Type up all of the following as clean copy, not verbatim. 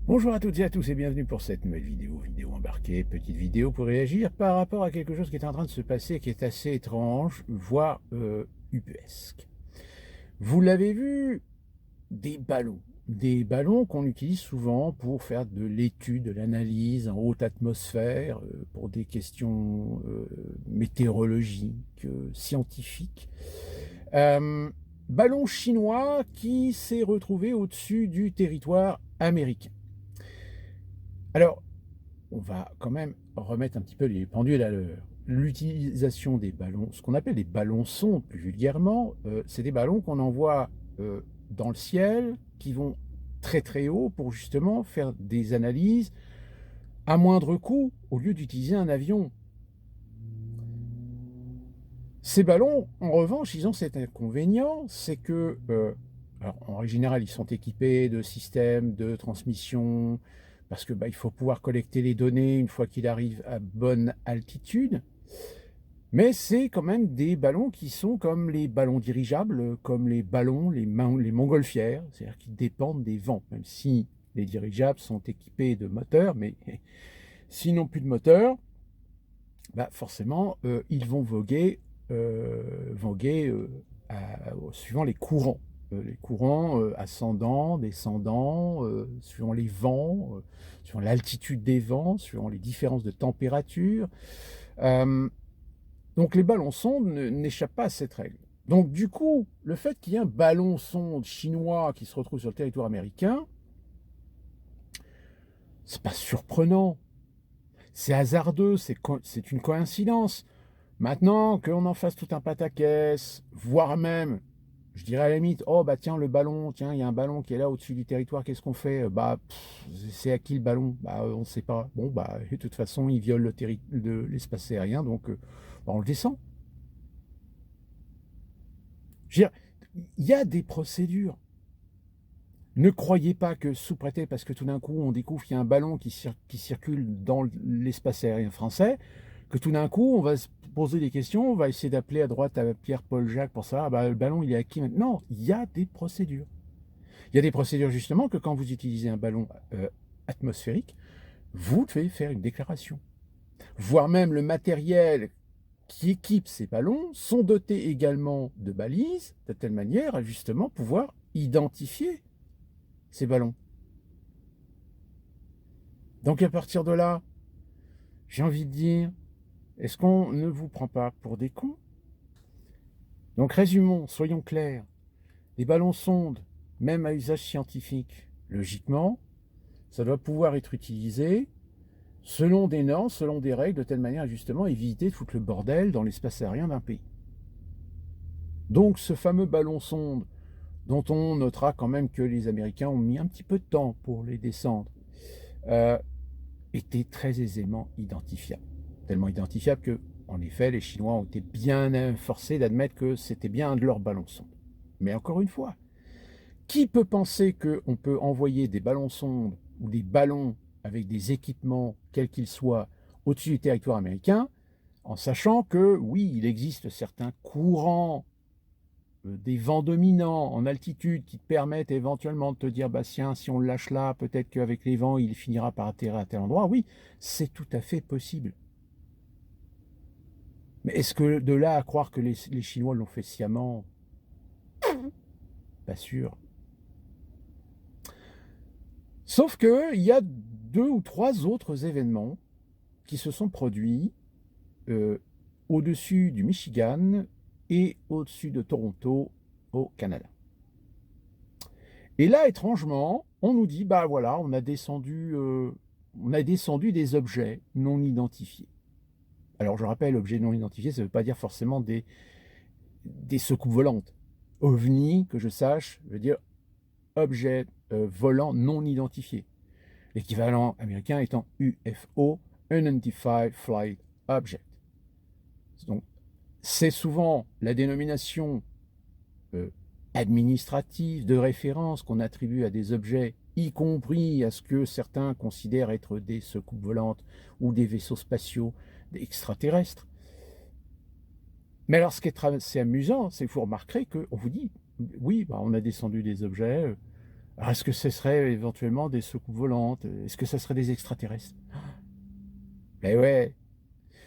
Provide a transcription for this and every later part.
Bonjour à toutes et à tous et bienvenue pour cette nouvelle vidéo embarquée, petite vidéo pour réagir par rapport à quelque chose qui est en train de se passer, qui est assez étrange, voire ubuesque. Vous l'avez vu, des ballons qu'on utilise souvent pour faire de l'étude, de l'analyse en haute atmosphère, pour des questions météorologiques, scientifiques. Euh, Ballon chinois qui s'est retrouvé au-dessus du territoire américain. Alors, on va quand même remettre un petit peu les pendules à l'heure. L'utilisation des ballons, ce qu'on appelle des ballons sondes plus vulgairement, c'est des ballons qu'on envoie euh, dans le ciel, qui vont très très haut pour justement faire des analyses à moindre coût au lieu d'utiliser un avion. Ces ballons, en revanche, ils ont cet inconvénient, c'est que, alors, en règle générale, ils sont équipés de systèmes de transmission, parce que il faut pouvoir collecter les données une fois qu'il arrive à bonne altitude. Mais c'est quand même des ballons qui sont comme les ballons dirigeables, comme les ballons, les montgolfières, c'est-à-dire qui dépendent des vents, même si les dirigeables sont équipés de moteurs, mais s'ils n'ont plus de moteur, forcément, ils vont voguer suivant les courants ascendants, descendants, suivant les vents, suivant l'altitude des vents, suivant les différences de température. Euh, donc les ballons sondes n'échappent pas à cette règle. Donc du coup, le fait qu'il y ait un ballon sonde chinois qui se retrouve sur le territoire américain, c'est pas surprenant, c'est hasardeux, c'est une coïncidence. Maintenant qu'on en fasse tout un pataquès, voire même, je dirais à la limite, oh bah tiens le ballon, tiens il y a un ballon qui est là au-dessus du territoire, qu'est-ce qu'on fait? C'est à qui le ballon? On ne sait pas. Bon de toute façon il viole l'espace aérien, donc on le descend. Je veux dire, il y a des procédures. Ne croyez pas que sous prétexte, parce que tout d'un coup on découvre qu'il y a un ballon qui circule dans l'espace aérien français, que tout d'un coup on va se poser des questions, on va essayer d'appeler à droite à Pierre-Paul Jacques pour savoir le ballon il est à qui maintenant. Non, il y a des procédures. Il y a des procédures justement que quand vous utilisez un ballon atmosphérique, vous devez faire une déclaration. Voire même le matériel qui équipe ces ballons sont dotés également de balises, de telle manière à justement pouvoir identifier ces ballons. Donc à partir de là, j'ai envie de dire, est-ce qu'on ne vous prend pas pour des cons? Donc résumons, soyons clairs. Les ballons sondes, même à usage scientifique, logiquement, ça doit pouvoir être utilisé selon des normes, selon des règles, de telle manière à justement éviter de foutre le bordel dans l'espace aérien d'un pays. Donc ce fameux ballon sonde, dont on notera quand même que les Américains ont mis un petit peu de temps pour les descendre, euh, était très aisément identifiable. Tellement identifiable que, en effet, les Chinois ont été bien forcés d'admettre que c'était bien un de leurs ballons sondes. Mais encore une fois, qui peut penser qu'on peut envoyer des ballons sondes ou des ballons avec des équipements, quels qu'ils soient, au-dessus du territoire américain, en sachant que, oui, il existe certains courants des vents dominants en altitude qui te permettent éventuellement de te dire, tiens, si on le lâche là, peut-être qu'avec les vents, il finira par atterrir à tel endroit. Oui, c'est tout à fait possible. Mais est-ce que de là à croire que les Chinois l'ont fait sciemment? Pas sûr. Sauf qu'il y a deux ou trois autres événements qui se sont produits euh, au-dessus du Michigan et au-dessus de Toronto au Canada. Et là, étrangement, on nous dit, voilà, on a descendu des objets non identifiés. Alors je rappelle, objets non identifiés, ça ne veut pas dire forcément des soucoupes volantes. OVNI, que je sache, veut dire objet volant non identifié. L'équivalent américain étant UFO, Unidentified Flight Object. Donc c'est souvent la dénomination euh, administrative de référence qu'on attribue à des objets, y compris à ce que certains considèrent être des soucoupes volantes ou des vaisseaux spatiaux extraterrestres. Mais alors, ce qui est assez amusant, c'est que vous remarquerez qu'on vous dit, oui, on a descendu des objets, Alors, est-ce que ce serait éventuellement des soucoupes volantes? Est-ce que ça serait des extraterrestres? Ben ouais.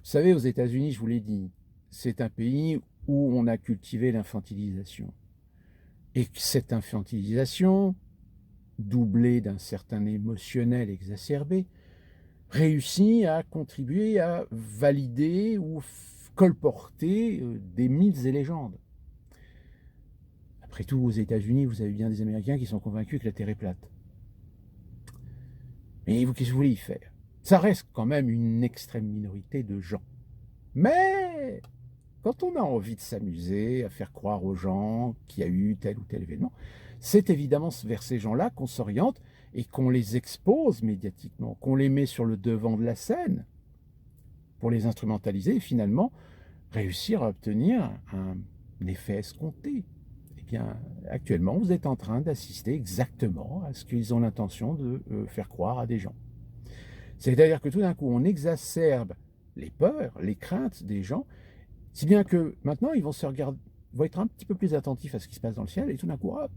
Vous savez, aux États-Unis, je vous l'ai dit, c'est un pays où on a cultivé l'infantilisation. Et que cette infantilisation, doublée d'un certain émotionnel exacerbé, réussit à contribuer à valider ou colporter des mythes et légendes. Après tout, aux États-Unis, vous avez bien des Américains qui sont convaincus que la Terre est plate. Mais qu'est-ce que vous voulez y faire? Ça reste quand même une extrême minorité de gens. Mais quand on a envie de s'amuser, à faire croire aux gens qu'il y a eu tel ou tel événement, c'est évidemment vers ces gens-là qu'on s'oriente et qu'on les expose médiatiquement, qu'on les met sur le devant de la scène pour les instrumentaliser et finalement réussir à obtenir un effet escompté. Eh bien, actuellement, vous êtes en train d'assister exactement à ce qu'ils ont l'intention de faire croire à des gens. C'est-à-dire que tout d'un coup, on exacerbe les peurs, les craintes des gens, si bien que maintenant, ils vont se regarder, vont être un petit peu plus attentifs à ce qui se passe dans le ciel, et tout d'un coup, hop,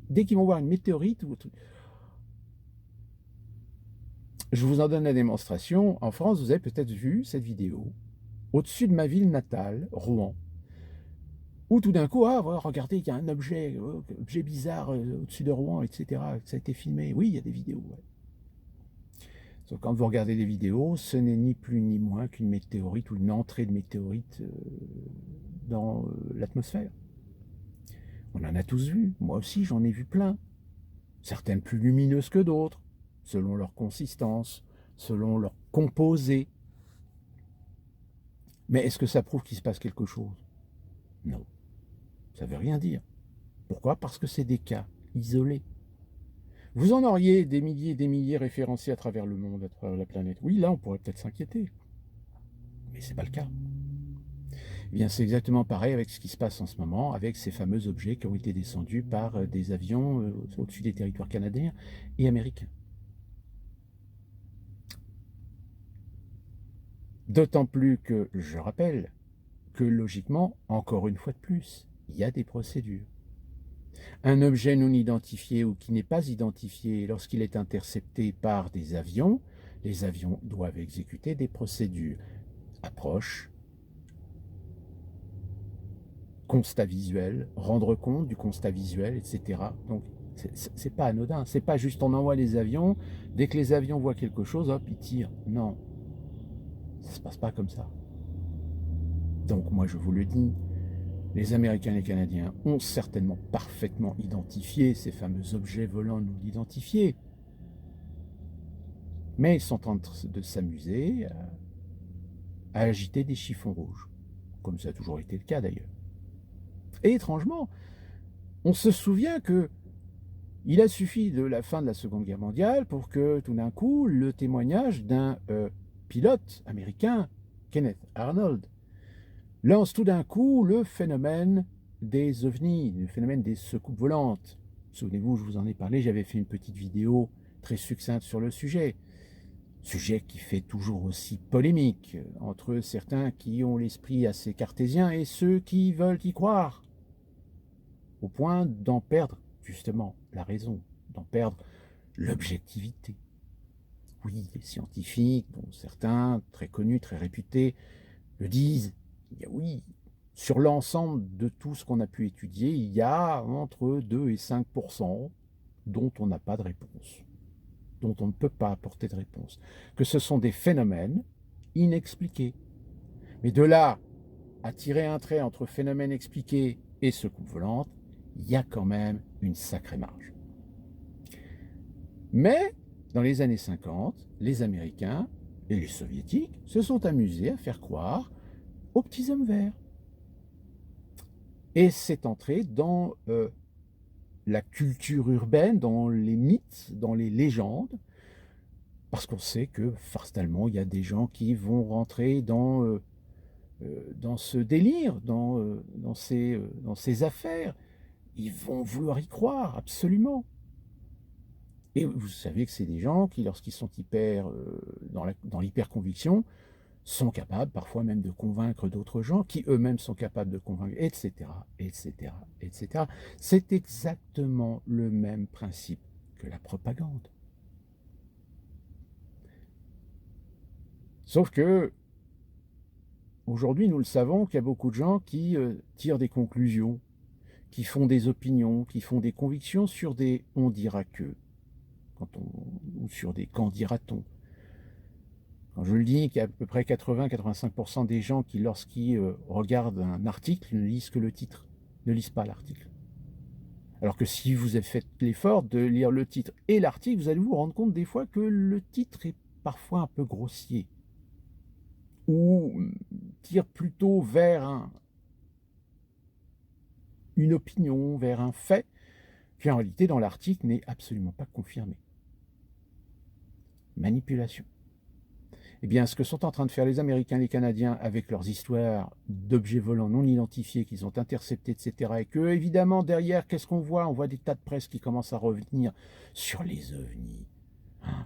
dès qu'ils vont voir une météorite ou je vous en donne la démonstration. En France, vous avez peut-être vu cette vidéo au-dessus de ma ville natale, Rouen, où tout d'un coup, ah, voilà, regardez, il y a un objet bizarre au-dessus de Rouen, etc. Ça a été filmé. Oui, il y a des vidéos. Ouais. Donc, quand vous regardez des vidéos, ce n'est ni plus ni moins qu'une météorite ou une entrée de météorite dans l'atmosphère. On en a tous vu. Moi aussi, j'en ai vu plein. Certaines plus lumineuses que d'autres, selon leur consistance, selon leur composé. Mais est-ce que ça prouve qu'il se passe quelque chose? Non. Ça ne veut rien dire. Pourquoi? Parce que c'est des cas isolés. Vous en auriez des milliers et des milliers référencés à travers le monde, à travers la planète. Oui, là, on pourrait peut-être s'inquiéter. Mais ce n'est pas le cas. Eh bien, c'est exactement pareil avec ce qui se passe en ce moment, avec ces fameux objets qui ont été descendus par des avions au-dessus des territoires canadiens et américains. D'autant plus que, je rappelle, que logiquement, encore une fois de plus, il y a des procédures. Un objet non identifié ou qui n'est pas identifié lorsqu'il est intercepté par des avions, les avions doivent exécuter des procédures. Approche, constat visuel, rendre compte du constat visuel, etc. Donc, c'est pas anodin. C'est pas juste on envoie les avions, dès que les avions voient quelque chose, hop, ils tirent. Non, ça se passe pas comme ça. Donc, moi, je vous le dis, les Américains et les Canadiens ont certainement parfaitement identifié ces fameux objets volants non identifiés. Mais ils sont en train de s'amuser à agiter des chiffons rouges, comme ça a toujours été le cas d'ailleurs. Et étrangement, on se souvient que il a suffi de la fin de la Seconde Guerre mondiale pour que tout d'un coup, le témoignage d'un pilote américain, Kenneth Arnold, lance tout d'un coup le phénomène des ovnis, le phénomène des soucoupes volantes. Souvenez-vous, je vous en ai parlé, j'avais fait une petite vidéo très succincte sur le sujet. Sujet qui fait toujours aussi polémique entre certains qui ont l'esprit assez cartésien et ceux qui veulent y croire, au point d'en perdre justement la raison, d'en perdre l'objectivité. Oui, les scientifiques, dont certains très connus, très réputés, le disent. Oui, sur l'ensemble de tout ce qu'on a pu étudier, il y a entre 2 et 5% dont on n'a pas de réponse, dont on ne peut pas apporter de réponse, que ce sont des phénomènes inexpliqués. Mais de là à tirer un trait entre phénomène expliqué et soucoupe volante, il y a quand même une sacrée marge. Mais dans les années 50, les Américains et les Soviétiques se sont amusés à faire croire aux petits hommes verts. Et c'est entré dans la culture urbaine, dans les mythes, dans les légendes, parce qu'on sait que fatalement, il y a des gens qui vont rentrer dans ce délire, dans ces affaires. Ils vont vouloir y croire, absolument. Et vous savez que c'est des gens qui, lorsqu'ils sont hyper dans l'hyper-conviction, sont capables parfois même de convaincre d'autres gens, qui eux-mêmes sont capables de convaincre, etc., etc., etc. C'est exactement le même principe que la propagande. Sauf que, aujourd'hui, nous le savons qu'il y a beaucoup de gens qui tirent des conclusions, qui font des opinions, qui font des convictions sur des « on dira que », ou sur des « quand dira-t-on ». Quand je le dis, qu'il y a à peu près 80-85% des gens qui, lorsqu'ils regardent un article, ne lisent que le titre, ne lisent pas l'article. Alors que si vous avez fait l'effort de lire le titre et l'article, vous allez vous rendre compte des fois que le titre est parfois un peu grossier, ou tire plutôt vers une opinion, vers un fait, qui en réalité dans l'article n'est absolument pas confirmé. Manipulation. Eh bien, ce que sont en train de faire les Américains et les Canadiens avec leurs histoires d'objets volants non identifiés qu'ils ont interceptés, etc., et que, évidemment, derrière, qu'est-ce qu'on voit? On voit des tas de presse qui commencent à revenir sur les ovnis,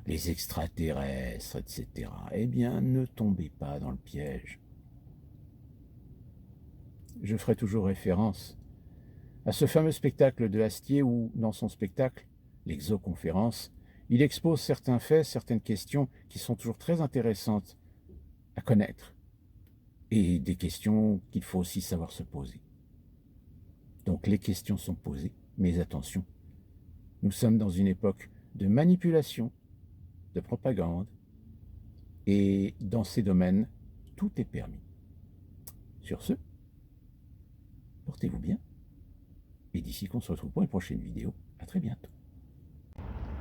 les extraterrestres, etc. Eh bien, ne tombez pas dans le piège. Je ferai toujours référence à ce fameux spectacle de Astier où, dans son spectacle, l'exoconférence, il expose certains faits, certaines questions qui sont toujours très intéressantes à connaître et des questions qu'il faut aussi savoir se poser. Donc les questions sont posées, mais attention, nous sommes dans une époque de manipulation, de propagande, et dans ces domaines, tout est permis. Sur ce, portez-vous bien, et d'ici qu'on se retrouve pour une prochaine vidéo, à très bientôt.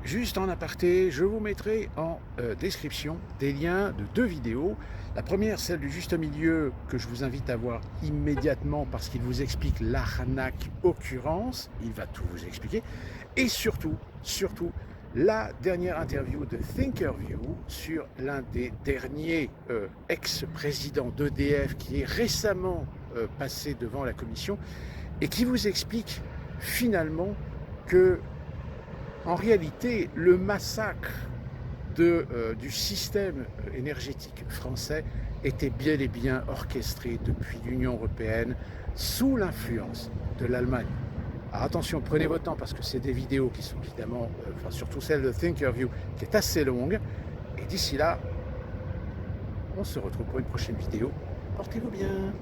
Juste en aparté, je vous mettrai en description des liens de 2 vidéos. La première, celle du juste milieu, que je vous invite à voir immédiatement parce qu'il vous explique l'arnaque occurrence. Il va tout vous expliquer. Et surtout, la dernière interview de Thinkerview sur l'un des derniers ex-présidents d'EDF qui est récemment passé devant la commission et qui vous explique finalement que en réalité, le massacre du système énergétique français était bien et bien orchestré depuis l'Union européenne sous l'influence de l'Allemagne. Alors attention, prenez votre temps parce que c'est des vidéos qui sont évidemment, surtout celle de Thinkerview, qui est assez longue. Et d'ici là, on se retrouve pour une prochaine vidéo. Portez-vous bien.